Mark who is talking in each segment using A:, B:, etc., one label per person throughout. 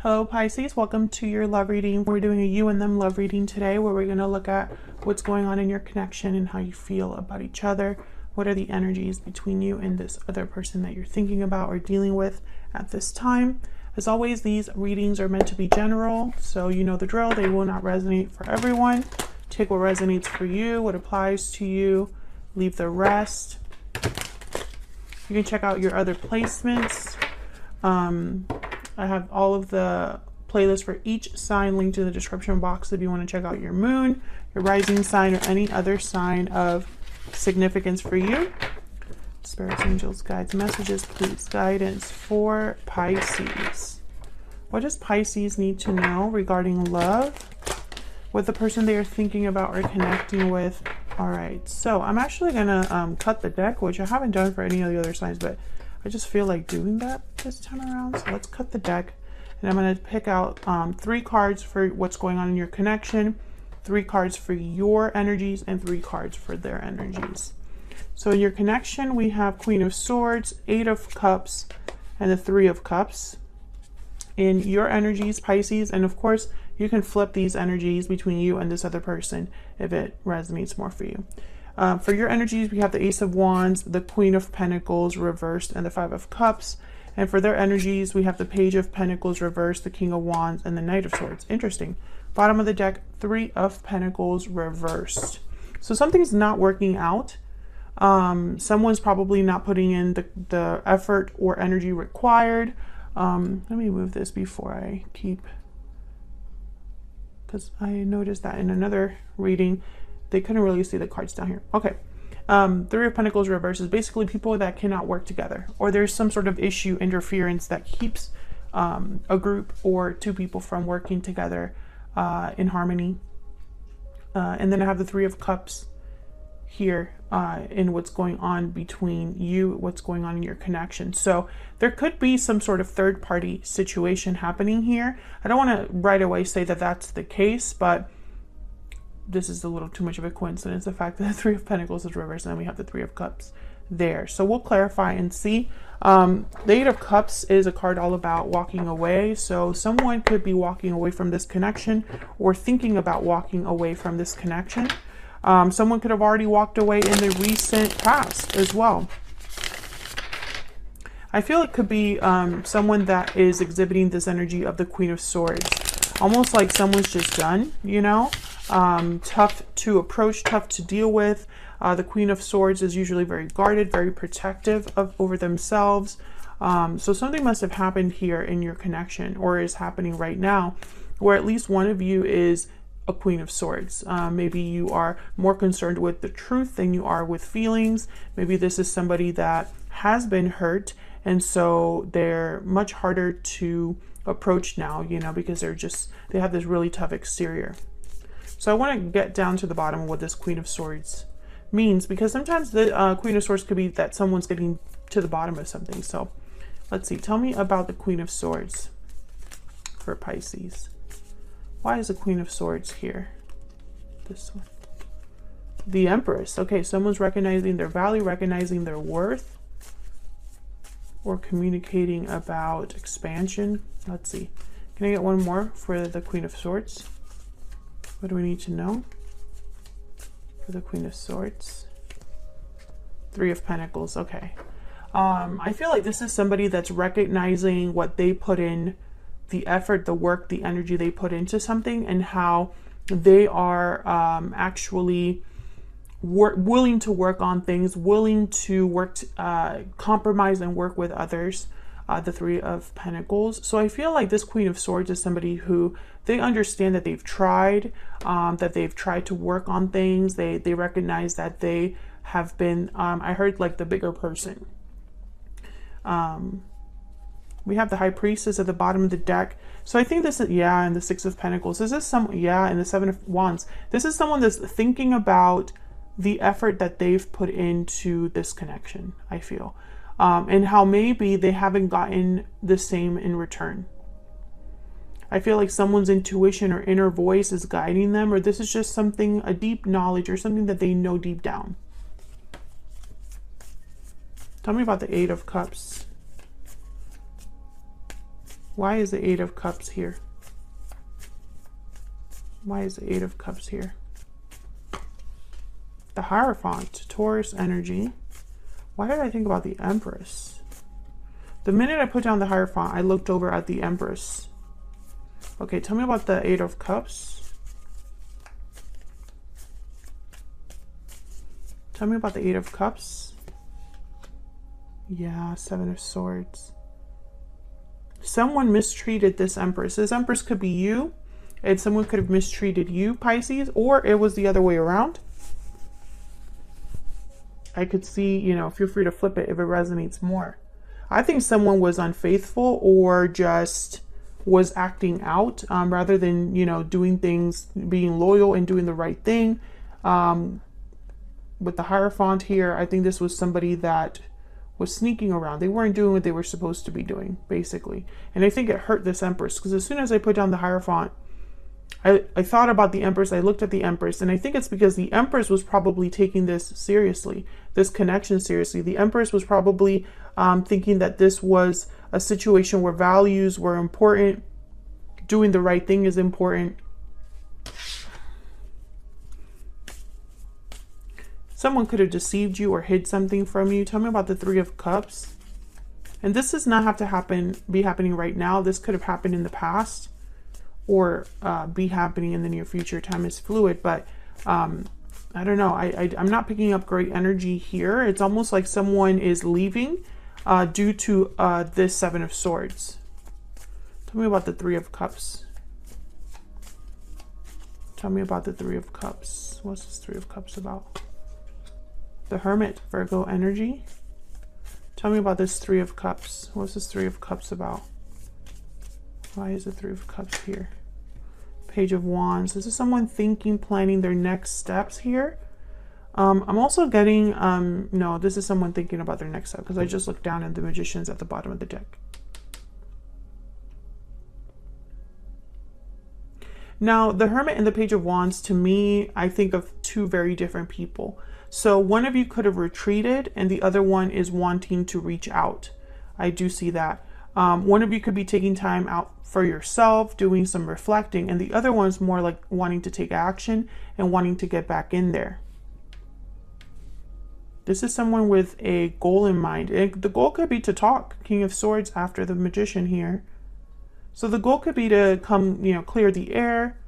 A: Hello Pisces, welcome to your love reading. We're doing a you and them love reading today where we're going to look at what's going on in your connection and how you feel about each other. What are the energies between you and this other person that you're thinking about or dealing with at this time. As always, these readings are meant to be general, so you know the drill. They will not resonate for everyone. Take what resonates for you, what applies to you, leave the rest. You can check out your other placements. I have all of the playlists for each sign linked in the description box if you want to check out your moon, your rising sign, or any other sign of significance for you. Spirits, angels, guides, messages, please, guidance for Pisces. What does Pisces need to know regarding love with the person they are thinking about or connecting with? All right, so I'm actually going to cut the deck, which I haven't done for any of the other signs, but I just feel like doing that this time around. So let's cut the deck, and I'm going to pick out 3 cards for what's going on in your connection, 3 cards for your energies, and 3 cards for their energies. So in your connection, we have Queen of Swords, 8 of Cups, and the 3 of Cups. In your energies, Pisces, and of course, you can flip these energies between you and this other person if it resonates more for you. For your energies, we have the Ace of Wands, the Queen of Pentacles reversed, and the 5 of Cups. And for their energies, we have the Page of Pentacles reversed, the King of Wands, and the Knight of Swords. Interesting. Bottom of the deck, 3 of Pentacles reversed. So something's not working out. Someone's probably not putting in the effort or energy required. Let me move this before I keep, because I noticed that in another reading, they couldn't really see the cards down here. Okay. 3 of Pentacles reverse is basically people that cannot work together, or there's some sort of issue, interference that keeps a group or 2 people from working together in harmony. And then I have the 3 of Cups here in what's going on between you, what's going on in your connection. So there could be some sort of third-party situation happening here. I don't want to right away say that that's the case, but this is a little too much of a coincidence, the fact that the 3 of Pentacles is reversed and then we have the 3 of Cups there. So we'll clarify and see. The 8 of Cups is a card all about walking away. So someone could be walking away from this connection or thinking about walking away from this connection. Someone could have already walked away in the recent past as well. I feel it could be someone that is exhibiting this energy of the Queen of Swords. Almost like someone's just done, you know? Tough to approach, tough to deal with. The Queen of Swords is usually very guarded, very protective over themselves. So something must have happened here in your connection, or is happening right now, where at least one of you is a Queen of Swords. Maybe you are more concerned with the truth than you are with feelings. Maybe this is somebody that has been hurt, and so they're much harder to approach now, you know, because they have this really tough exterior. So I want to get down to the bottom of what this Queen of Swords means, because sometimes the Queen of Swords could be that someone's getting to the bottom of something. So let's see. Tell me about the Queen of Swords for Pisces. Why is the Queen of Swords here? This one. The Empress. Okay, someone's recognizing their value, recognizing their worth, or communicating about expansion. Let's see. Can I get one more for the Queen of Swords? What do we need to know for the Queen of Swords? 3 of Pentacles. Okay. I feel like this is somebody that's recognizing what they put in, the effort, the work, the energy they put into something, and how they are actually willing to work on things, willing to work, compromise and work with others. The 3 of Pentacles. So I feel like this Queen of Swords is somebody who they understand that they've tried, to work on things. They recognize that they have been, I heard like the bigger person. We have the High Priestess at the bottom of the deck. So I think this is, and the 6 of Pentacles. This is and the 7 of Wands. This is someone that's thinking about the effort that they've put into this connection, I feel. And how maybe they haven't gotten the same in return. I feel like someone's intuition or inner voice is guiding them, or this is just something, a deep knowledge or something that they know deep down. Tell me about the 8 of Cups. Why is the Eight of Cups here? Why is the Eight of Cups here? The Hierophant, Taurus energy. Why did I think about the Empress? The minute I put down the Hierophant, I looked over at the Empress. Okay, tell me about the Eight of Cups. Tell me about the Eight of Cups. Yeah, Seven of Swords. Someone mistreated this Empress. This Empress could be you, and someone could have mistreated you, Pisces, or it was the other way around. I could see, you know, feel free to flip it if it resonates more. I think someone was unfaithful or just was acting out rather than, you know, doing things, being loyal and doing the right thing. With the Hierophant here, I think this was somebody that was sneaking around. They weren't doing what they were supposed to be doing, basically. And I think it hurt this Empress, because as soon as I put down the Hierophant, I thought about the Empress, I looked at the Empress, and I think it's because the Empress was probably taking this seriously, this connection seriously. The Empress was probably thinking that this was a situation where values were important, doing the right thing is important. Someone could have deceived you or hid something from you. Tell me about the Three of Cups. And this does not have to be happening right now. This could have happened in the past or be happening in the near future. Time is fluid, but I don't know. I'm not picking up great energy here. It's almost like someone is leaving due to this Seven of Swords. Tell me about the Three of Cups. Tell me about the Three of Cups. What's this Three of Cups about? The Hermit, Virgo energy. Tell me about this Three of Cups. What's this Three of Cups about? Why is the Three of Cups here? Page of Wands. This is someone thinking, planning their next steps here. I'm also getting, no, this is someone thinking about their next step, because I just looked down at the Magicians at the bottom of the deck. Now, the Hermit and the Page of Wands, to me, I think of two very different people. So one of you could have retreated and the other one is wanting to reach out. I do see that. One of you could be taking time out for yourself, doing some reflecting, and the other one's more like wanting to take action and wanting to get back in there. This is someone with a goal in mind. The goal could be to talk. King of Swords after the Magician here. So the goal could be to come, you know, clear the air,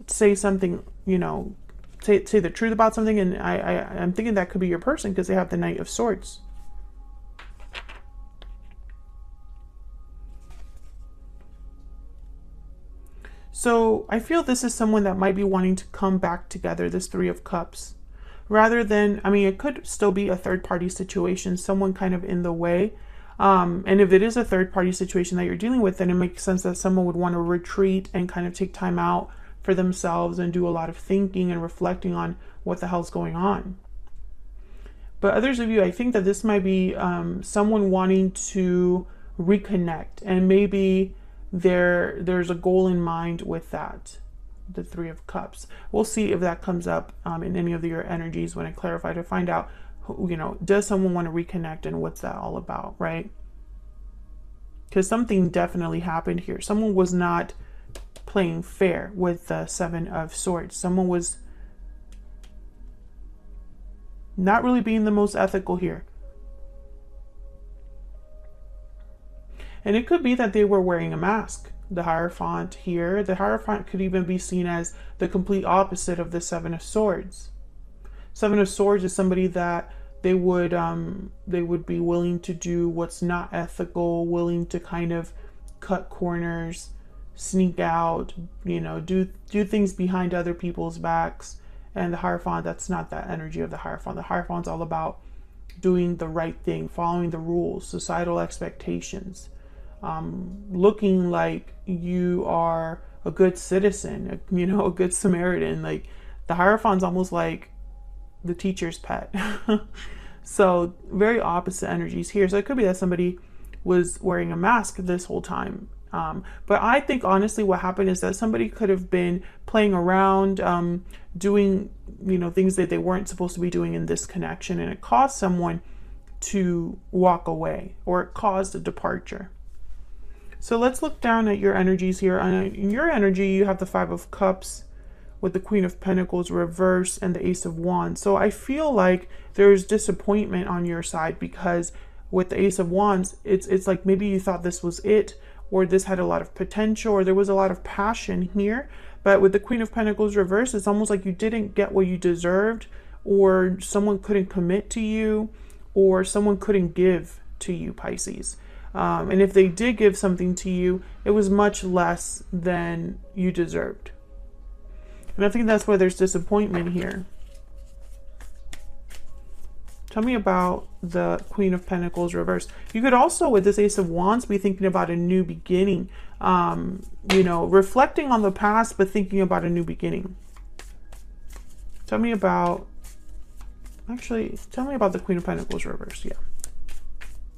A: say something, you know, say the truth about something. And I'm thinking that could be your person because they have the Knight of Swords. So I feel this is someone that might be wanting to come back together, this Three of Cups. Rather than, I mean, it could still be a third-party situation, someone kind of in the way. And if it is a third-party situation that you're dealing with, then it makes sense that someone would want to retreat and kind of take time out for themselves and do a lot of thinking and reflecting on what the hell's going on. But others of you, I think that this might be someone wanting to reconnect, and maybe there's a goal in mind with that. The Three of Cups. We'll see if that comes up in any of your energies when I clarify, to find out, you know, does someone want to reconnect and what's that all about, right? Because something definitely happened here. Someone was not playing fair with the Seven of Swords. Someone was not really being the most ethical here. And it could be that they were wearing a mask. The Hierophant here. The Hierophant could even be seen as the complete opposite of the Seven of Swords. Seven of Swords is somebody that they would be willing to do what's not ethical, willing to kind of cut corners, sneak out, you know, do things behind other people's backs. And the Hierophant, that's not that energy of the Hierophant. The Hierophant's all about doing the right thing, following the rules, societal expectations. Looking like you are a good citizen, you know, a good Samaritan. Like the Hierophant's almost like the teacher's pet. So very opposite energies here. So it could be that somebody was wearing a mask this whole time. But I think honestly what happened is that somebody could have been playing around, doing, you know, things that they weren't supposed to be doing in this connection, and it caused someone to walk away, or it caused a departure. So let's look down at your energies here. In your energy, you have the Five of Cups with the Queen of Pentacles reverse and the Ace of Wands. So I feel like there's disappointment on your side, because with the Ace of Wands, it's like maybe you thought this was it, or this had a lot of potential, or there was a lot of passion here. But with the Queen of Pentacles reverse, it's almost like you didn't get what you deserved, or someone couldn't commit to you, or someone couldn't give to you, Pisces. And if they did give something to you, it was much less than you deserved. And I think that's why there's disappointment here. Tell me about the Queen of Pentacles reverse. You could also, with this Ace of Wands, be thinking about a new beginning. You know, reflecting on the past, but thinking about a new beginning. Tell me about, actually, tell me about the Queen of Pentacles reverse. Yeah.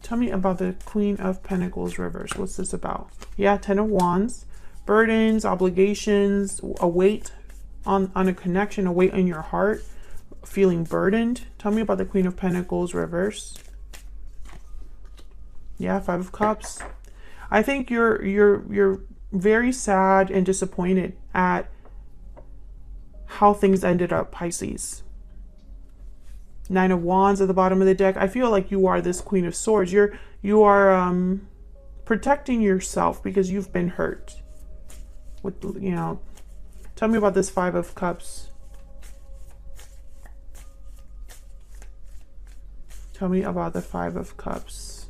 A: Tell me about the Queen of Pentacles reverse. What's this about? Yeah, Ten of Wands. Burdens, obligations, a weight on a connection, a weight in your heart, feeling burdened. Tell me about the Queen of Pentacles reverse. Yeah, Five of Cups. I think you're very sad and disappointed at how things ended up, Pisces. Nine of Wands at the bottom of the deck. I feel like you are this Queen of Swords. You are protecting yourself because you've been hurt. With, you know, tell me about this Five of Cups. Tell me about the Five of Cups.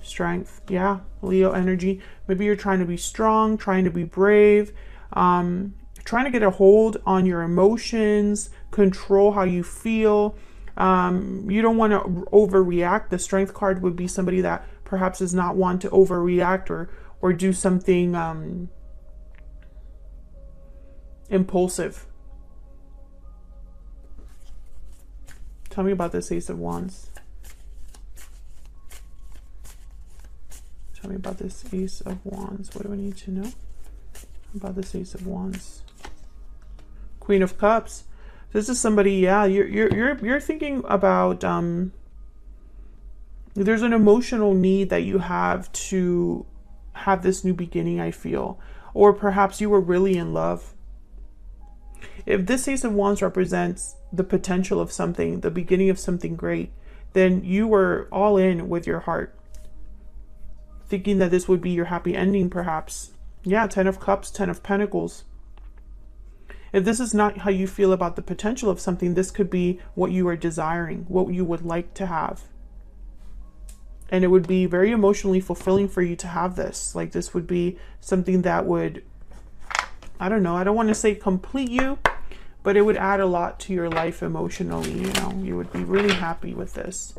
A: Strength. Yeah, Leo energy. Maybe you're trying to be strong, trying to be brave, trying to get a hold on your emotions, control how you feel. You don't want to overreact. The Strength card would be somebody that perhaps does not want to overreact or do something impulsive. Tell me about this Ace of Wands. Tell me about this Ace of Wands. What do I need to know about this Ace of Wands? Queen of Cups. This is somebody, yeah, you're thinking about there's an emotional need that you have to have this new beginning, I feel. Or perhaps you were really in love. If this Ace of Wands represents the potential of something, the beginning of something great, then you were all in with your heart, thinking that this would be your happy ending, perhaps. Yeah, Ten of Cups, Ten of Pentacles. If this is not how you feel about the potential of something, this could be what you are desiring, what you would like to have. And it would be very emotionally fulfilling for you to have this. Like, this would be something that would, I don't know, I don't want to say complete you, but it would add a lot to your life emotionally, you know. You would be really happy with this.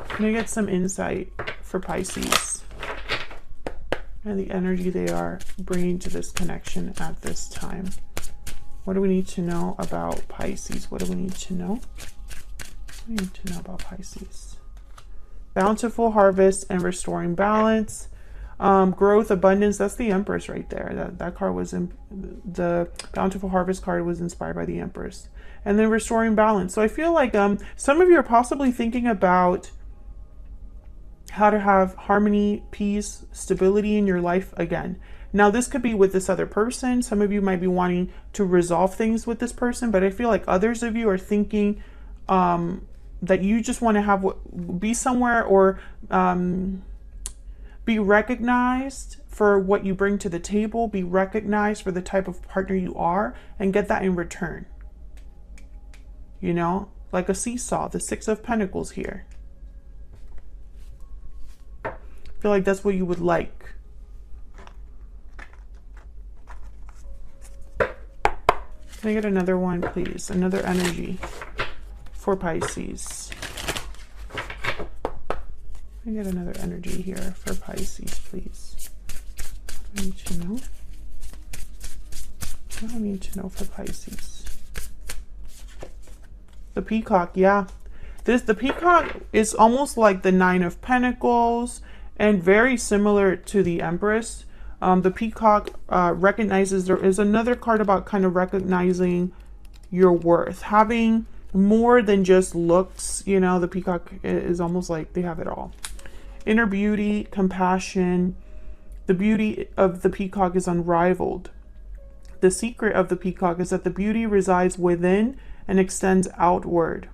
A: Can I get some insight for Pisces and the energy they are bringing to this connection at this time? What do we need to know about Pisces? What do we need to know? What do we need to know about Pisces? Bountiful harvest and restoring balance. Growth, abundance, that's the Empress right there. That card was in the Bountiful Harvest card was inspired by the Empress. And then restoring balance. So I feel like some of you are possibly thinking about how to have harmony, peace, stability in your life again. Now, this could be with this other person. Some of you might be wanting to resolve things with this person, but I feel like others of you are thinking that you just want to be somewhere or be recognized for what you bring to the table, be recognized for the type of partner you are, and get that in return. You know, like a seesaw, the Six of Pentacles here. I feel like that's what you would like. Can I get another one, please? Another energy for Pisces. Can I get another energy here for Pisces, please? I need to know. What do I need to know for Pisces? The Peacock, yeah. The Peacock is almost like the Nine of Pentacles and very similar to the Empress. The Peacock recognizes, there is another card about kind of recognizing your worth, having more than just looks. You know, the Peacock is almost like they have it all. Inner beauty, compassion. The beauty of the peacock is unrivaled. The secret of the peacock is that the beauty resides within and extends outward.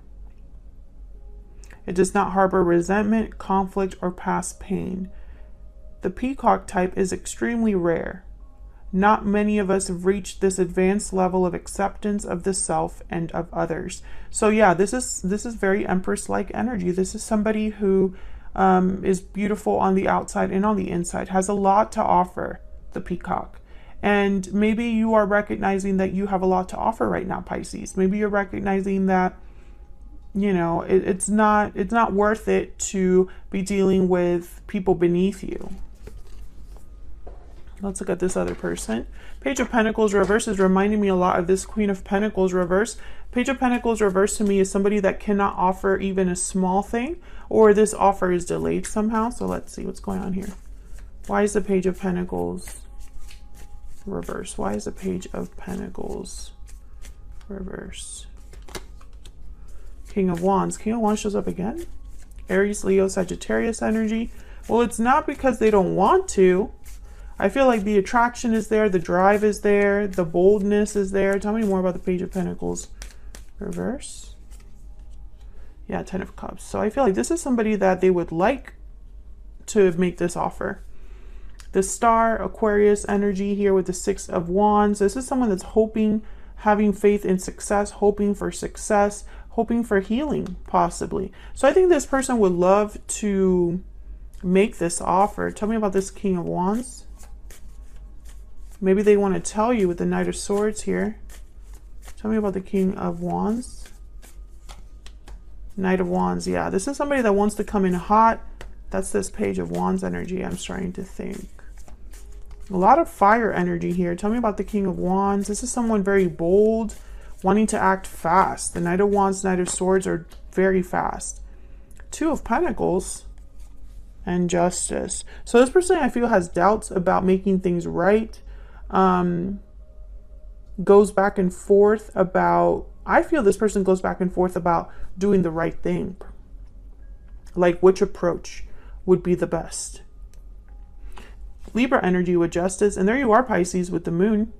A: It does not harbor resentment, conflict, or past pain. The peacock type is extremely rare. Not many of us have reached this advanced level of acceptance of the self and of others. So yeah, this is very Empress-like energy. This is somebody who is beautiful on the outside and on the inside, has a lot to offer, the peacock. And maybe you are recognizing that you have a lot to offer right now, Pisces. Maybe you're recognizing that, you know, it's not worth it to be dealing with people beneath you. Let's look at this other person. Page of Pentacles reverse is reminding me a lot of this Queen of Pentacles reverse. Page of Pentacles reverse to me is somebody that cannot offer even a small thing, or this offer is delayed somehow. So let's see what's going on here. Why is the Page of Pentacles reverse? Why is the Page of Pentacles reverse? King of Wands. King of Wands shows up again. Aries, Leo, Sagittarius energy. Well, it's not because they don't want to. I feel like the attraction is there, the drive is there, the boldness is there. Tell me more about the Page of Pentacles reverse. Yeah, Ten of Cups. So I feel like this is somebody that they would like to make this offer. The Star, Aquarius energy here with the Six of Wands. This is someone that's hoping, having faith in success, hoping for success, hoping for healing, possibly. So I think this person would love to make this offer. Tell me about this King of Wands. Maybe they want to tell you with the Knight of Swords here. Tell me about the King of Wands. Knight of Wands. Yeah, this is somebody that wants to come in hot. That's this Page of Wands energy, I'm starting to think. A lot of fire energy here. Tell me about the King of Wands. This is someone very bold, wanting to act fast. The Knight of Wands, Knight of Swords are very fast. Two of Pentacles and Justice. So this person, I feel, has doubts about making things right. Goes back and forth about, I feel this person goes back and forth about doing the right thing. Like which approach would be the best. Libra energy with Justice. And there you are, Pisces, with the Moon.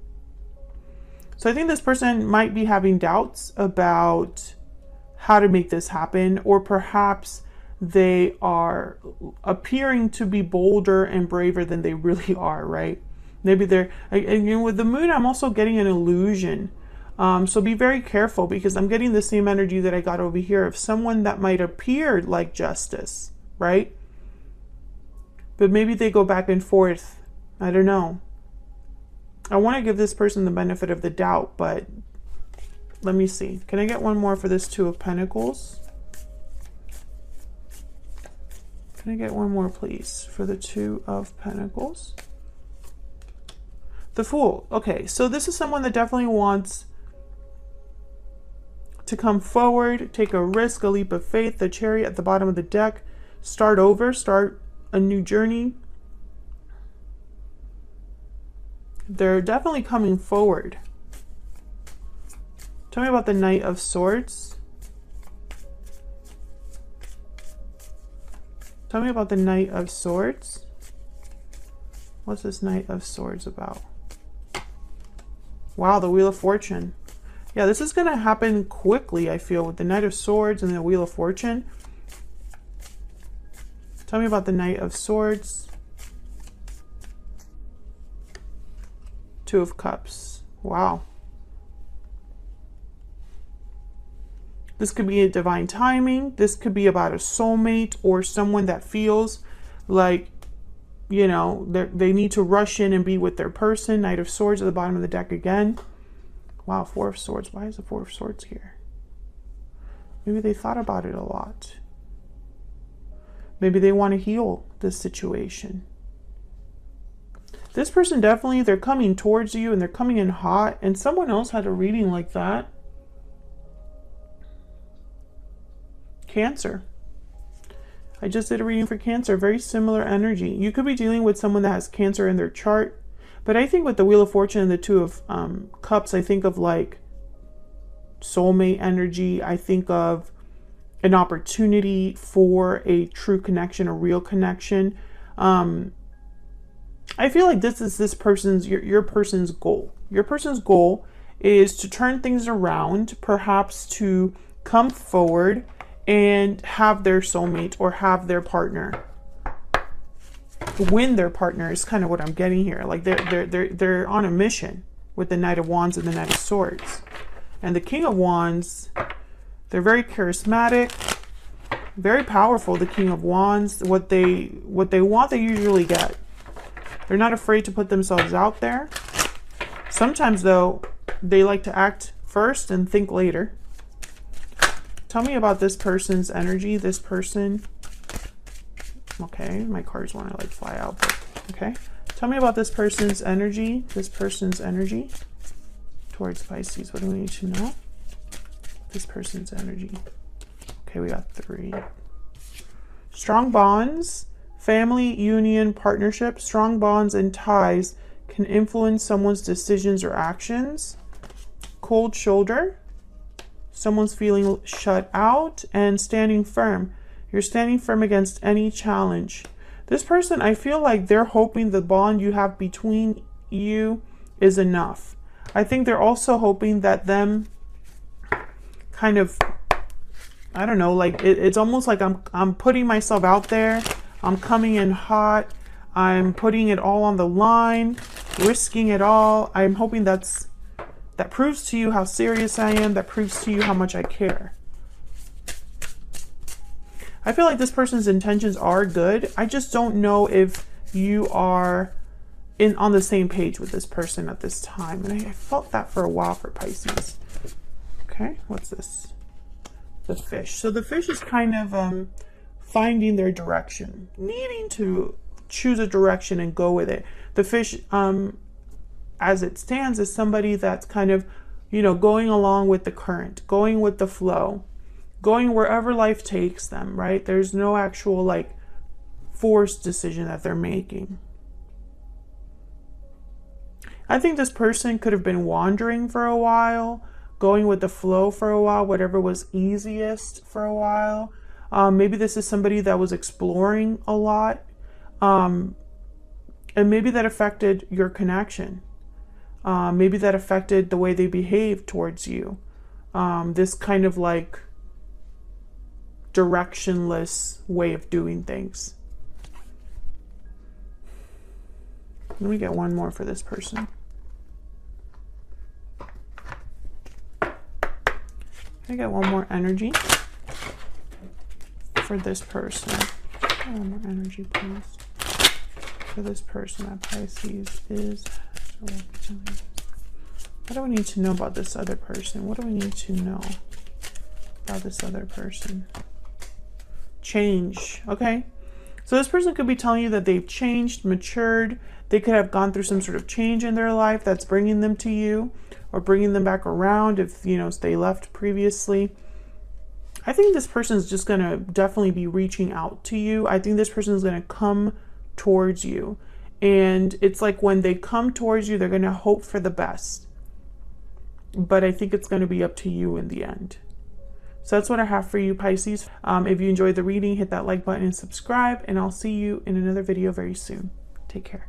A: So I think this person might be having doubts about how to make this happen, or perhaps they are appearing to be bolder and braver than they really are, right? Maybe they're, and with the Moon, I'm also getting an illusion. So be very careful, because I'm getting the same energy that I got over here of someone that might appear like Justice, right? But maybe they go back and forth. I don't know. I want to give this person the benefit of the doubt, but let me see. Can I get one more for this Two of Pentacles? Can I get one more, please, for the Two of Pentacles? The Fool. Okay, so this is someone that definitely wants to come forward, take a risk, a leap of faith. The Chariot at the bottom of the deck. Start over, start a new journey. They're definitely coming forward. Tell me about the Knight of Swords. Tell me about the Knight of Swords. What's this Knight of Swords about? Wow, the Wheel of Fortune. Yeah, this is going to happen quickly, I feel, with the Knight of Swords and the Wheel of Fortune. Tell me about the Knight of Swords. Two of Cups. Wow. This could be a divine timing. This could be about a soulmate or someone that feels like, you know, they need to rush in and be with their person. Knight of Swords at the bottom of the deck again. Wow, Four of Swords. Why is the Four of Swords here? Maybe they thought about it a lot. Maybe they want to heal this situation. This person definitely, they're coming towards you and they're coming in hot. And someone else had a reading like that. Cancer. I just did a reading for Cancer. Very similar energy. You could be dealing with someone that has Cancer in their chart. But I think with the Wheel of Fortune and the Two of Cups, I think of like soulmate energy. I think of an opportunity for a true connection, a real connection. I feel like this is this person's, your person's goal. Your person's goal is to turn things around, perhaps to come forward and have their soulmate or have their partner. Win their partner is kind of what I'm getting here. Like they're on a mission with the Knight of Wands and the Knight of Swords. And the King of Wands, they're very charismatic, very powerful. The King of Wands, what they want, they usually get. They're not afraid to put themselves out there. Sometimes, though, they like to act first and think later. Tell me about this person's energy, this person. Okay, my cards want to like fly out, but okay. Tell me about this person's energy, towards Pisces. What do we need to know? This person's energy. Okay, we got 3. Strong bonds. Family, union, partnership, strong bonds and ties can influence someone's decisions or actions. Cold shoulder, someone's feeling shut out, and standing firm. You're standing firm against any challenge. This person, I feel like they're hoping the bond you have between you is enough. I think they're also hoping that them kind of, I don't know, like it's almost like I'm putting myself out there. I'm coming in hot. I'm putting it all on the line, risking it all. I'm hoping that proves to you how serious I am. That proves to you how much I care. I feel like this person's intentions are good. I just don't know if you are on the same page with this person at this time. And I felt that for a while for Pisces. Okay, what's this? The fish. So the fish is kind of finding their direction, needing to choose a direction and go with it. The fish, as it stands, is somebody that's kind of, you know, going along with the current, going with the flow, going wherever life takes them, right? There's no actual like forced decision that they're making. I think this person could have been wandering for a while, going with the flow for a while, whatever was easiest for a while. Maybe this is somebody that was exploring a lot. And maybe that affected your connection. Maybe that affected the way they behaved towards you. This kind of like directionless way of doing things. Let me get one more for this person. I get one more energy for this person. One more energy, please. For this person at Pisces is... What do we need to know about this other person? What do we need to know about this other person? Change. Okay. So this person could be telling you that they've changed, matured. They could have gone through some sort of change in their life that's bringing them to you or bringing them back around if, you know, they left previously. I think this person is just going to definitely be reaching out to you. I think this person is going to come towards you. And it's like when they come towards you, they're going to hope for the best. But I think it's going to be up to you in the end. So that's what I have for you, Pisces. If you enjoyed the reading, hit that like button and subscribe. And I'll see you in another video very soon. Take care.